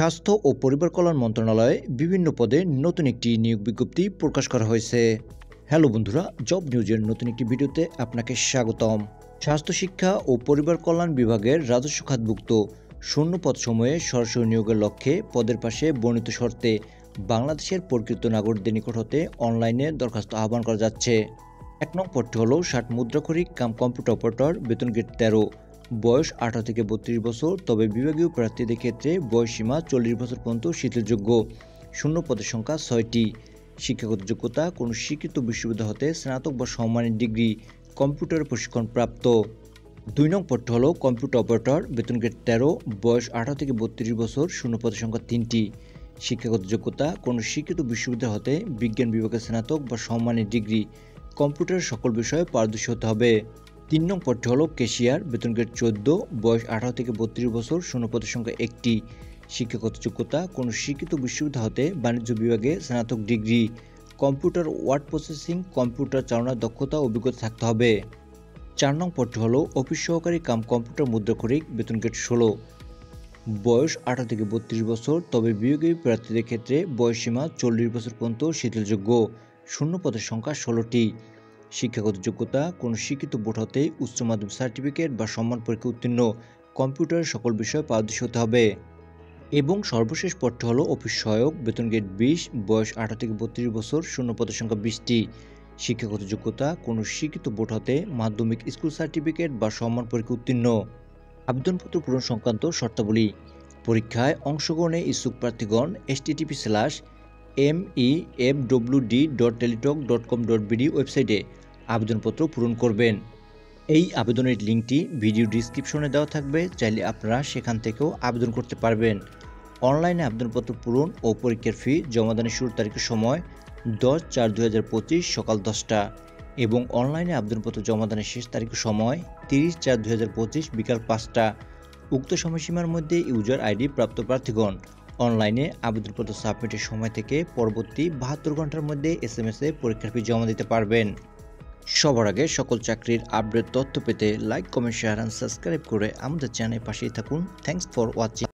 স্বাস্থ্য ও পরিবার কল্যাণ মন্ত্রণালয়ে বিভিন্ন পদে নতুন একটি নিয়োগ বিজ্ঞপ্তি প্রকাশ করা হয়েছে। হ্যালো বন্ধুরা, জব নিউজের নতুন একটি ভিডিওতে আপনাকে স্বাগতম। স্বাস্থ্য শিক্ষা ও পরিবার কল্যাণ বিভাগের রাজস্ব খাতভুক্ত শূন্য পদ সময়ে সরাসরি নিয়োগের লক্ষ্যে পদের পাশে বর্ণিত শর্তে বাংলাদেশের প্রকৃত নাগরিকদের নিকট হতে অনলাইনে দরখাস্ত আহ্বান করা যাচ্ছে। 1 নং পদটি হল 60 মুদ্রাক্ষরিক কাম কম্পিউটার অপারেটর, বেতন গ্রেড 13, বয়স 18 থেকে 32 বছর, তবে বিভাগীয় প্রার্থীদের ক্ষেত্রে বয়সসীমা 40 বছর পর্যন্ত শিথিলযোগ্য। শূন্য পদের সংখ্যা 6টি। শিক্ষাগত যোগ্যতা কোনো স্বীকৃত বিশ্ববিদ্যালয় হতে স্নাতক বা সমমানের ডিগ্রি, কম্পিউটার প্রশিক্ষণ প্রাপ্ত। 2 নং পদটি হল কম্পিউটার অপারেটর, বেতন গ্রেড 13, বয়স 18 থেকে 32 বছর, শূন্য পদের সংখ্যা 3টি। শিক্ষাগত যোগ্যতা কোনো স্বীকৃত বিশ্ববিদ্যালয় হতে বিজ্ঞান বিভাগে স্নাতক বা সমমানের ডিগ্রি, কম্পিউটারের সকল বিষয়ে পারদর্শী হতে হবে। 3 নং পদটি হল ক্যাশিয়ার, বেতন গ্রেড 14, বয়স 18 থেকে 32 বছর, শূন্য পদের সংখ্যা 1টি। শিক্ষাগত যোগ্যতা কোনো স্বীকৃত বিশ্ববিদ্যালয় হতে বাণিজ্য বিভাগে স্নাতক degree, computer word processing, computer চালনার দক্ষতা ও অভিজ্ঞতা থাকতে হবে। 4 নং পদটি হল অফিস সহকারী কাম কম্পিউটার মুদ্রাক্ষরিক, বেতন গ্রেড 16, বয়স 18 থেকে 32 বছর, তবে বিভাগীয় প্রার্থীদের ক্ষেত্রে বয়সসীমা 40 বছর পর্যন্ত শিথিলযোগ্য। শূন্য পদের সংখ্যা 16টি। শিক্ষাগত যোগ্যতা কোনো স্বীকৃত বোর্ড হতে উচ্চ মাধ্যমিক সার্টিফিকেট বা সম্মান পরীক্ষা উত্তীর্ণ, কম্পিউটারের সকল বিষয়ে পারদর্শী হতে হবে। এবং সর্বশেষ পদটি হল অফিস সহায়ক, বেতন গ্রেড 20, বয়স 18 থেকে 32 বছর, শূন্য পদের সংখ্যা 20টি। শিক্ষাগত যোগ্যতা কোনো স্বীকৃত বোর্ড হতে মাধ্যমিক স্কুল সার্টিফিকেট বা সম্মান পরীক্ষা উত্তীর্ণ। আবেদনপত্র পূরণ সংক্রান্ত শর্তাবলী। পরীক্ষায় অংশগ্রহণে ইচ্ছুক প্রার্থীগণ http://mefwd.teletalk.com.bd ওয়েবসাইটে আবেদনপত্র পূরণ করবেন। এই আবেদনের লিঙ্কটি ভিডিও ডিসক্রিপশনে দেওয়া থাকবে, চাইলে আপনারা সেখান থেকেও আবেদন করতে পারবেন। অনলাইনে আবেদনপত্র পূরণ ও পরীক্ষার ফি জমাদানের শুরুর তারিখের সময় 10/4/2025 সকাল 10টা এবং অনলাইনে আবেদনপত্র জমাদানের শেষ তারিখের সময় 30/4/2025 বিকাল 5টা। উক্ত সময়সীমার মধ্যে ইউজার আইডি প্রাপ্ত প্রার্থীগণ অনলাইনে আবেদনপত্র সাবমিটের সময় থেকে পরবর্তী 72 ঘন্টার মধ্যে SMS-এ পরীক্ষার ফি জমা দিতে পারবেন। সবার আগে সকল চাকরির আপডেট তথ্য পেতে like, comment, share and subscribe করে আমাদের চ্যানেলের পাশেই থাকুন। Thanks for watching.